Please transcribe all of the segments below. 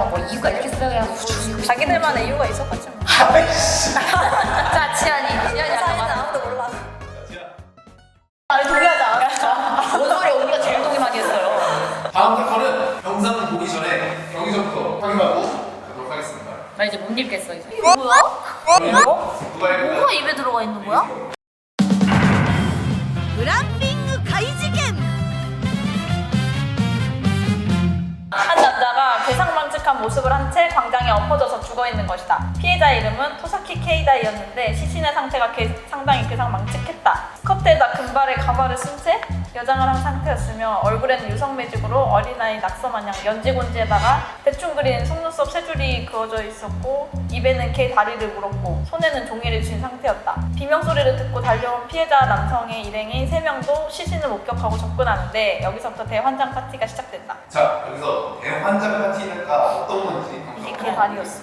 사람은 뭐 이유가 이렇게 쓰여야 자기들만의 이유가 있었겠지 뭐. 자, 지연이 아무도 몰라. 아니 동의하지 않았어. 뭔 소리야, 우리가 제일 동의 많이 했어요. 다음 사건은 영상 보기 전에 경기 전부터 확인하고 가도록 하겠습니다. 나 이제 못 읽겠어 이제. 이거 뭐야? 이거? 누가 읽을까요? 뭐가 입에 들어가 있는 거야? グランピング怪事件 한 남자가 괴상망측한 모습을 한 채 광장에 엎어져서 죽어있는 것이다. 피해자 이름은 토사키 케이다이였는데 시신의 상태가 상당히 괴상망측했다. 스커트에다 금발에 가발을 쓴 채 여장을 한 상태였으며 얼굴에는 유성매직으로 어린아이 낙서마냥 연지곤지에다가 대충 그린 속눈썹 세 줄이 그어져 있었고 입에는 개 다리를 물었고 손에는 종이를 쥔 상태였다. 비명소리를 듣고 달려온 피해자 남성의 일행인 3명도 시신을 목격하고 접근하는데 여기서부터 대환장 파티가 시작된다. 자, 여기서 대환장 파티가 어떤 건지 이게 개 다리였어.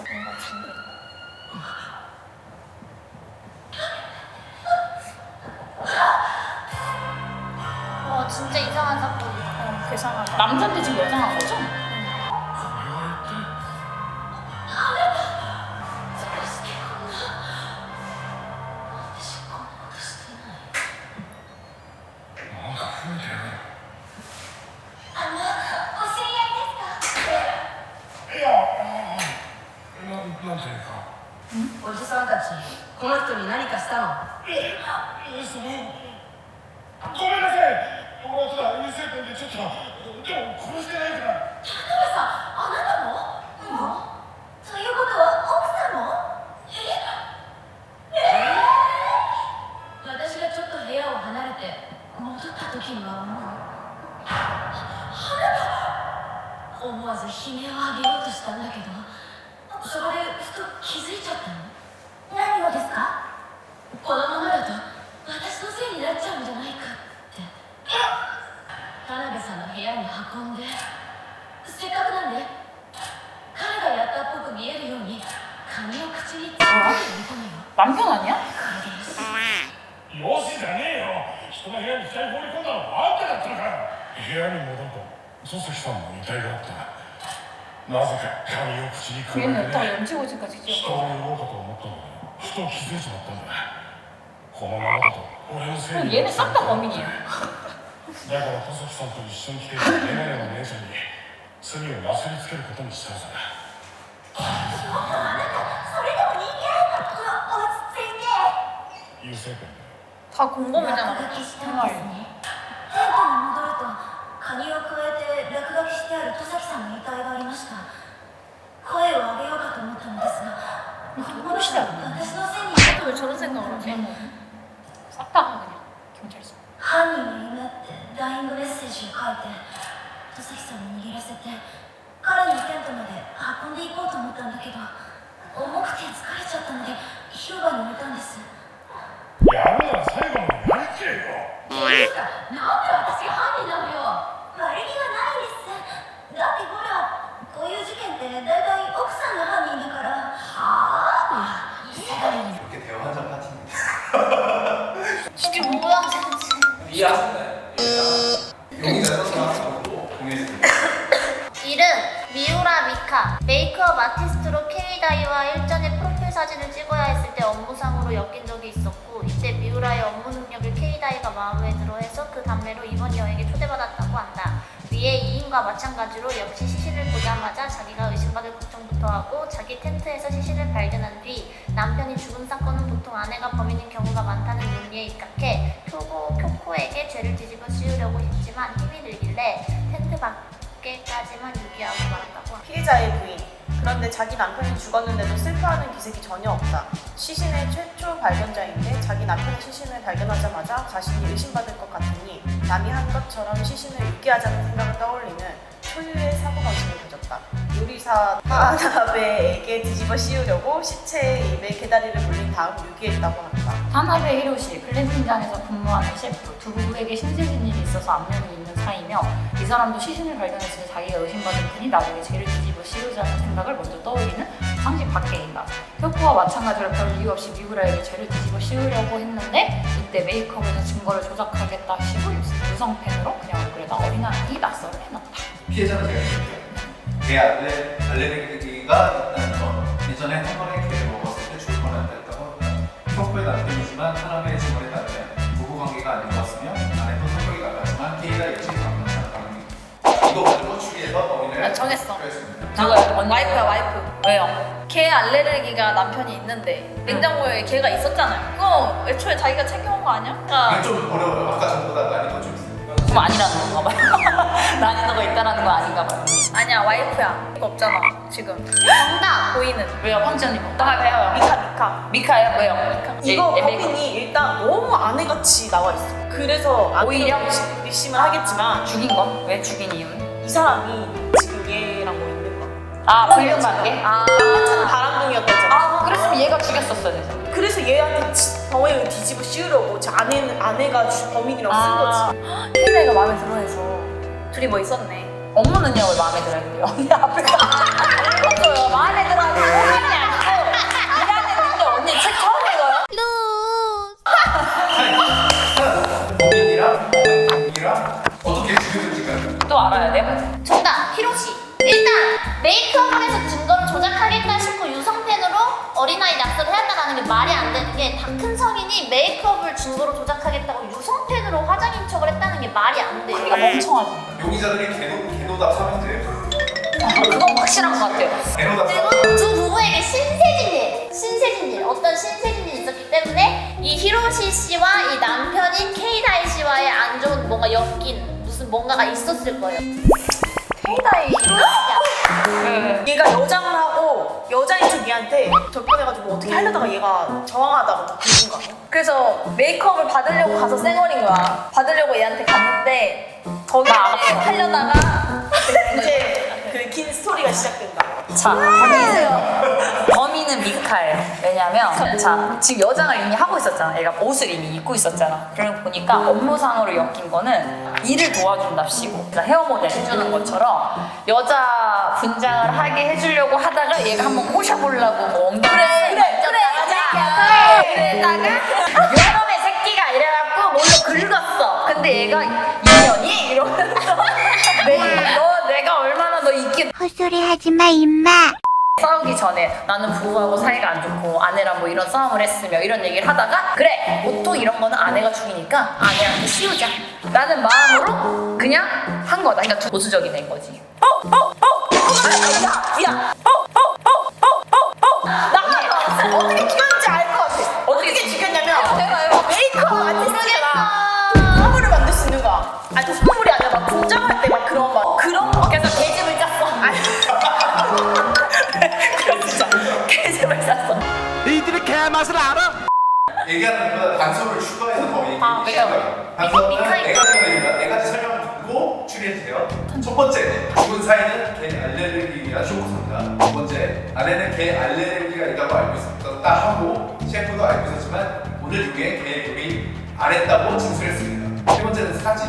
진짜 이상한 사건이다. 괴상하다. 남자인데 지금 여장한 거죠? 난 될까? おじさんたちこの人に何かしたのごめんなさい。僕はただ油性ペンでちょっとでも殺してないから。あなたもということは奥さんも私がちょっと部屋を離れて戻った時にはもう思わず悲鳴を上げようとしたんだけどそこでふと気づいちゃったの何をですかこのままだと私のせいになっちゃうんじゃないかって田辺さんの部屋に運んでせっかくなんで彼がやったっぽく見えるように髪を口に突っ込んでみたのよ 남편 아니야? よしじゃねえよ。人の部屋に死体放り込んだのはあんただったのか。部屋に戻ると曽崎さんの遺体があった。なぜか髪を口にくわ 얘는 えて 여기다가 ね。 연지고지까지 人 찍어. を呼ぼうかと思ったんだけど、ふと気づいちまったんだ。このままだと俺のせい 그럼 に。 얘는 싹 다 범인이야. だから戸崎さんと一緒に来ていたメガネの姉ちゃんに罪をなすりつけることにしたはずだ。それでも人間落ち着いて優勢ペンだよ。 다 공범이잖아. 落書きしたんですねテントに戻るとカニを加えて落書きしてある戸崎さんの遺体がありました声を上げようかと思ったのですが私のせいに 왜 저런 생각을 하지? 싹 다 그냥 경찰서. 犯人の夢ってダイイングメッセージを書いて戸崎さんに逃げらせて彼のテントまで運んでいこうと思ったんだけど重くて疲れちゃったので広場に置いたんですやるなら最後までやりきれよ。なんで私が犯人なのよ悪気はないですだってほらこういう事件って大体奥さんが犯人だからはあ 이렇게 대환장 파티입니다. 이게 뭐야? 이해하셨나요? 용의자 선수하고 공유했습니다. 이름 미우라 미카. 메이크업 아티스트로 케이다이와 일전에 프로필 사진을 찍어야 했을 때 업무상으로 엮인 적이 있었고 이때 미우라의 업무 능력을 케이다이가 마음에 들어해서 그 담례로 이번 여행에 초대받았다고 한다. 위에 이인과 마찬가지로 역시 시신을 보자마자 자기가 의심받을 걱정부터 하고 자기 텐트에서 시신을 발견한 뒤 남편이 죽은 사건은 보통 아내가 범인인 경우가 많다는 논리에 입각해 쿄코에게 죄를 뒤집어 씌우려고 했지만 힘이 들길래 텐트 밖에까지만 유기하고 말았다고 한다. 피해자의 부인. 그런데 자기 남편이 죽었는데도 슬퍼하는 기색이 전혀 없다. 시신의 최초 발견자인데 자기 남편의 시신을 발견하자마자 자신이 의심받을 것 같으니 남이 한 것처럼 시신을 유기하자는 생각을 떠올리는 초유의 사고방식을 가졌다. 요리사 타나베에게 뒤집어 씌우려고 시체의 입에 개다리를 물린 다음 유기했다고 한다. 타나베 히로시, 글램핑장에서 근무하는 셰프. 두 부부에게 신세진 일이 있어서 안면이 있는 사이며 이 사람도 시신을 발견했을 때 자기가 의심받을 테니 나중에 죄를 뒤집어 씌우자는 생각을 먼저 떠올리는 상식 밖에인다. 쿄코와 마찬가지로 별 이유 없이 미우라에게 죄를 뒤집어 씌우려고 했는데 이때 메이크업에서 증거를 조작하겠다 시고 유성펜으로 그냥 얼굴에다 어린아이 낙서를 해놨다. 피해자는 제가 드릴게요. 개 알레르기가 있다는 것. 예전에 한 번에 개를 먹었을 때 죽을 뻔했다고 합니다. 혁부의 남편이지만 사람의 증언에 따르면 부부관계가 안 좋았으며 아내도 성격이 나빴지만 케이다 역시 강력한 반응입니다. 이거 가지고 추리해서 범인을 나 정했어. 추리했습니다. 누가요? 언니? 와이프야 와이프. 왜요? 개 알레르기가 남편이 있는데 냉장고에 개가 있었잖아요. 그거 애초에 자기가 챙겨온 거 아니야? 이게 좀 어려워요. 아까 전보다 난이도 좀 있어요. 그럼 아니라는 건가 봐요. 난이도가 있다라는 거 아닌가 봐요. 아니야 와이프야. 이거 없잖아 지금. 정답! 보이는. 왜요? 황지언니 뭐? 해요. 미카. 미카요? 왜요? 이거 예, 범인이 일단 너무 아내같이 나와 있어. 그래서 오히려? 의심을 하겠지만 죽인 건? 왜 죽인 이유는? 이 사람이 지금 얘랑 뭐 있는 거야. 아, 불륜 관계? 아. 바람둥이였다잖아. 아, 그랬으면 얘가 죽였었어야 돼. 그래서 얘한테 범행을 뒤집어 씌우려고 아내가 범인이라고 쓴 거지. 케이다이가 마음에 들어해서 둘이 뭐 있었네. 업무 능력을 마음에 들어야 돼요. 언니 앞에서 그렇죠. 마음에 들어야 돼요. 사람이 아니고 일하는 데 언니 책 처음 읽어요? 범인이랑 동기랑 어떻게 죽였는지까지. 또 알아야 돼요? 정답! 히로시! 일단 메이크업을 해서 증거를 조작하겠다 싶고 유성펜으로 어린아이 낙서를 해왔다라는 게 말이 안 되는 게 다 큰 성인이 메이크업을 증거로 조작하겠다고 유성펜으로 화장인 척을 했다는 게 말이 안 돼. 우리가 멍청하지. 용의자들이 개노답 삼형제예요. 그건 확실한 것 같아요. 개노답 그리고 두 부부에게 신세진 일, 어떤 신세진 일이 있었기 때문에 이 히로시 씨와 이 남편인 케이다이 씨와의 안 좋은 뭔가 엮인 무슨 뭔가가 있었을 거예요. 케이다이. 네. 얘가 여장을 하고 여자인 척 얘한테 접근해가지고 어떻게 하려다가 얘가 저항하다가 죽은 거 아니야? 그래서 메이크업을 받으려고 가서 쌩얼인 거야. 받으려고 얘한테 갔는데 거기 이제 하려다가 이제 그 긴 스토리가 시작된다. 자, 확인해주세요. 범인은 미카예요. 왜냐면, 자, 지금 여장을 이미 하고 있었잖아. 얘가 옷을 이미 입고 있었잖아. 그걸 보니까 업무상으로 엮인 거는 일을 도와준답시고, 그러니까 헤어 모델 해주는 것처럼 여자 분장을 하게 해주려고 하다가 얘가 한번 꼬셔보려고 뭐 엉덩이 그래다가 여름의 새끼가 이래갖고 뭘로 긁었어. 근데 얘가 인연이 이러면서 내가 얼마나 너 있게 헛소리 하지 마, 임마. 싸우기 전에 나는 부부하고 사이가 안 좋고 아내랑 뭐 이런 싸움을 했으며 이런 얘기를 하다가 그래 보통 이런 거는 아내가 죽이니까 아내한테 씌우자 라는 마음으로 그냥 한 거다. 그러니까 보수적이 된 거지. 나 어떻게 죽였는지 알 것 같아. 어떻게 죽였냐면 메이크업 아티스트가 선물을 만들 수 있는 거야. 아니 선물이 아니라 막 분장할 때 막 그런 거. 그래서 계집을 짰어. 진짜 계집을 짰어. 니들의 개맛을 알아? 얘기하는 것보다 단서를 추가해서 더 얘기해 아, 주세요. 단서는 네 가지입니다. 네 가지 설명을 듣고 추리해주세요. 첫 번째, 죽은 사인은 개 알레르기가 쇼크입니다. 두 번째, 아내는 개 알레르기가 있다고 알고 있었다 하고 셰프도 알고 있었지만 오늘 중에 개 요리 안 했다고 진술했습니다. 세 번째는 사진,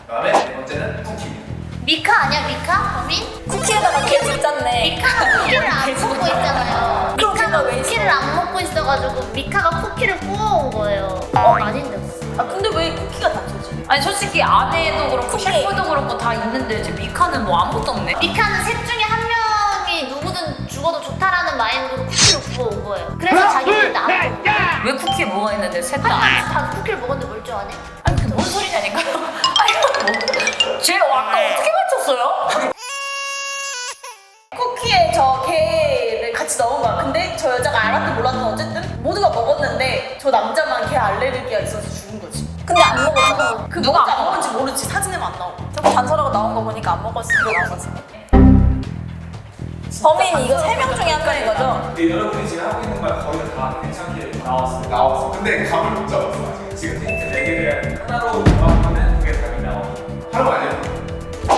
그다음에 네 번째는 쿠키입니다. 미카 아니야 미카? 범인? 쿠키에다가 개집 짰네. 미카가 쿠키를 안 먹고 있잖아요. 그럼 걔가 미카가 왜 있어? 쿠키를 안 먹고 있어가지고 미카가 쿠키를 구워온 거예요. 아닌데 뭐. 아 근데 왜 쿠키가 다쳤지? 아니 솔직히 아내도 그렇고 셰프도 그렇고 다 있는데 이제 미카는 뭐 아무것도 없네. 미카는 셋 중에 한 명이 누구든 죽어도 좋다라는 마인드로 쿠키를 구워온 거예요. 그래서 자기는 안 먹고 왜 쿠키에 뭐가 있는데 셋 다 안 해? 다 쿠키를 먹었는데 멀쩡하네. 아니 그게 뭔 소리냐니까요. 아니 뭐, 쟤 아까 어떻게 맞췄어요? 쿠키에 저 개를 같이 넣은 거야. 근데 저 여자가 알았든 몰랐든 어쨌든 모두가 먹었는데 저 남자만 개 알레르기가 있어서 죽은 거지. 근데 안 먹었잖아. 그 누가 누가 안 안 먹은지 모르지. 사진에만 안 나오고. 저거 단서라고 나온 거 보니까 안 먹었으니까 나온 거지. 범인이 이거 3명 중에 한 명인 거죠? 근데 여러분이 지금 하고 있는 말 거의 다 괜찮게 나왔어요. 나왔어. 근데 감을 못 잡았어 아직. 지금 힌트 4개를 하나로 조합하면 그게 답이 나와요. 하나만 알려줘.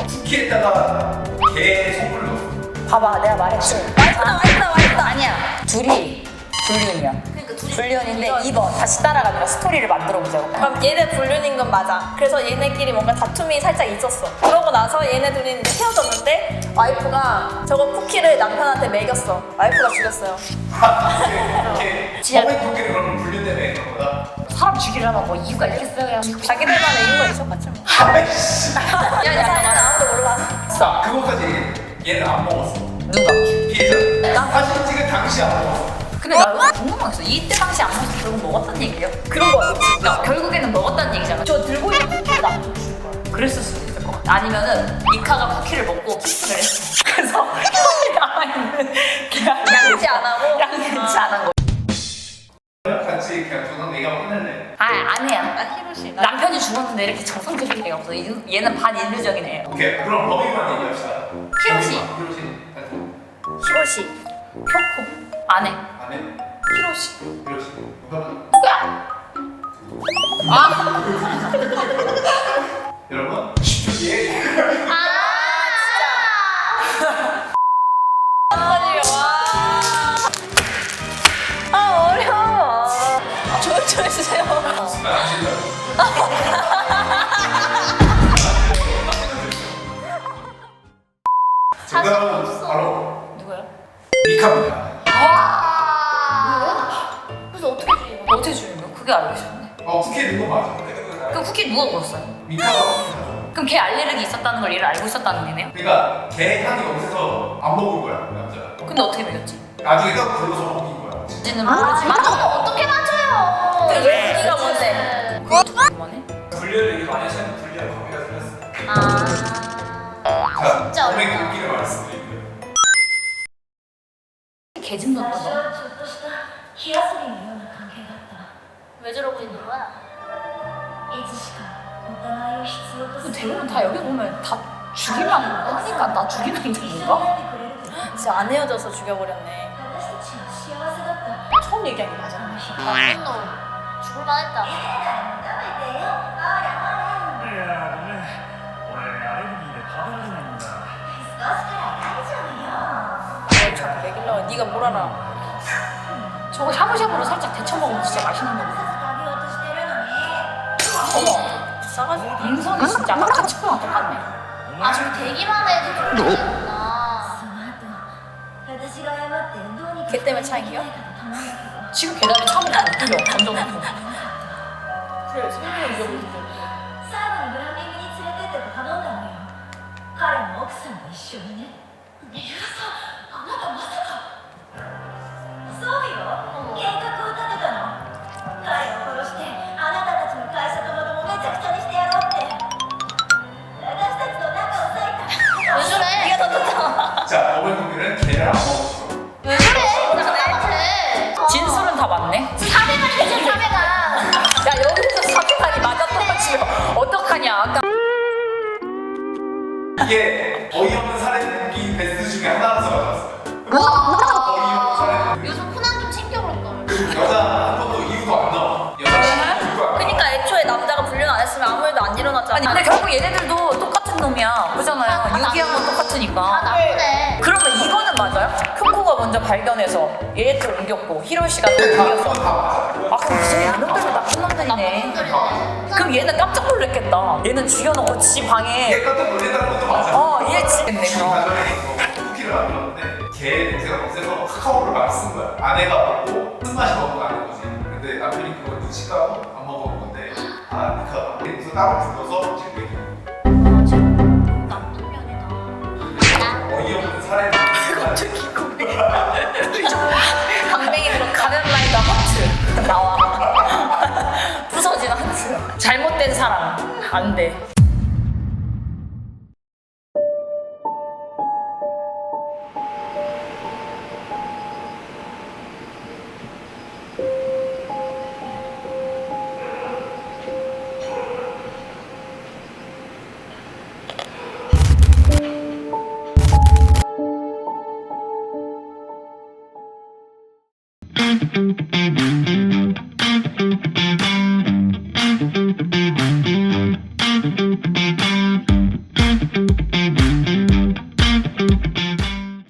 쿠키에다가 개 선물을 넣었어. 봐봐 내가 말했지. 와이프다. 아니야. 둘이 불륜이야. 그러니까 둘이 불륜인데 2번 다시 따라가니까 스토리를 만들어 보자고. 그럼 얘네 불륜인 건 맞아. 그래서 얘네끼리 뭔가 다툼이 살짝 있었어. 그러고 나서 얘네 둘이 이제 헤어졌는데 와이프가 저거 쿠키를 남편한테 먹였어. 와이프가 죽였어요. 범인 쿠키를 그러면 불륜 때문에 그런 거다. 사람 죽이려면 뭐 이유가 있겠어요? 그냥 자기들만의 이유가 있었겠지 뭐. 아이씨. 야, 이 사연은 아무도 몰라. 자, 그거까지 얘기해. 얘는 안 먹었어. 누가? 피해자. 사진 찍은 당시 안 먹었어. 근데 나 이거 궁금한 게 있어. 이때 당시 안 먹어서 결국 먹었단 얘기예요? 그런 거 같아. 그러니까 결국에는 먹었단 얘기잖아. 저 들고 있는 쿠키를 남겨줄 거야. 그랬을 수도 있을 것 같아. 아니면은 미카가 쿠키를 먹고 그랬어. 그래서 형이 남아있는 그냥 양치 안 하고? 양치 안 한 거. 같이 그냥 저는 내가 혼낼래. 안 해요. 나 히로시. 남편이 죽었는데 이렇게 정성적인 애가 없어. 얘는 반인류적인 애예요. 오케이 그럼 범인만 얘기합시다. 히로시. 히로시. 히로시. 쿄코. 안 해. 안 해? 히로시. 히로시. 그러면 아! 여러분 10초 뒤에 어려워. 조용히 해주세요. 순간 안 질러요. 정답은 바로 누구야? 미카입니다. 와. 그래서 어떻게 주인 거야? 어떻게 주는 거야? 그게 알고 싶네. 쿠키 넣은 거 맞아. 그럼 쿠키 누가 먹었어요? 미카가 쿠키 가져. 그럼 걔 알레르기 있었다는 걸 얘를 알고 있었다는 거네요? 그러니까 개 향이 없어서 안 먹은 거야 남자가. 근데 어떻게 먹였지? 나중에 딱 불러서 먹인 거야. 지는 모르지만 어떻게 맞춰요? 그래, 네가 뭔데? 그거 두번만해? 분류를 이게 많이 하시는 분류가 거기가 틀렸어. 아. 자, 진짜 범행 어렵다. 동기를 말씀드릴게요. 개즘 私 넣었다 はちょっとした火遊びのような関係だった 왜 저러고 있는 거야? いつしかお互いを必要とする 대부분 다 여기 보면 다 죽이면 하니까 나 죽이면 되는 건가? てくれると 진짜 안 헤어져서 죽여버렸네. 私たちは幸せだった 처음 얘기한 게 맞아. 나쁜 놈. 죽을 만했다. 食べてよほらほらいやごめん俺アレルギーで食べられないんだ少しくらい大丈夫よ 뭘 자꾸 먹이려고 네가 뭘 알아. 저거 샤브샤브로 살짝 데쳐 먹으면 진짜 맛있는 食べ 거거든. ようとしてるのに 어머, 싸가지. 인성이 진짜 카츠코랑 똑같네. 아, 저기 대기만 해도 그렇구나. その後私が謝ってどうにか 걔 때문에 차인겨? 頼んだけど 지금 계단에 처음에 안 뛰어, 던져놓고. 그래, 생명을 잃어버리지. 最後にグランピングに連れてってと頼んだのよ彼も奥さんも一緒にね三浦さんあなたまさかそうよ計画を立てたの彼を殺してあなたたちの会社ともどもめちゃくちゃにしてやろうって私たちの仲を裂いた 왜 저래? 네가 던졌잖아. 자, 범행 동기는 개를 안 먹었어. 왜 저래? 이상해. 진술은 다 맞네. 사배가 되지, 사배가. 야, 여기서 사기판이 맞아 똑같이 어떡하냐. 아까 이게 어이없는 살인기 베스트 중에 하나라서 가져왔어요. 와. 어이없는 살인기. 요즘 코난 좀 챙겨볼걸. 그리고 여자 한 번도 이유가 안 나와. 여자 신분 이유가 안 나와. 그러니까 애초에 남자가 분류는 안 했으면 아무 일도 안 일어났잖아. 아니 근데 결국 얘네들도 똑같은 놈이야. 그잖아요. 다 유기한 건 다 똑같으니까. 나쁘네. 그러면 이거는 맞아요? 쿄코가 먼저 발견해서 얘한테 옮겼고 히로시가 또 근데 다 옮겼어. 그건 다 맞아. 아 그럼 무슨 이놈들도 나쁜 놈들이네. 놈들이네. 그럼 얘는 깜짝 놀랐겠다. 얘는 죽여놓고 지 방에 얘 깜짝 놀린다는 것도 맞아. 얘 지겠네 지금 그럼. 가정에 쿠키를 만들었는데 개 냄새가 너무 세서 카카오를 많이 쓴 거야. 아내가 먹고 쓴맛이 너무 나는 거지. 근데 남편이 그걸 눈치까고 안 먹어본 건데 아 니카 그래서 따로 불러서 지금 얘기해. 아, 지금 나쁜 년이다. 어이없는 살인을 강뱅이 들어 가면 라이더 하트 나와. 부서지는 하트. 잘못된 사람 안 돼.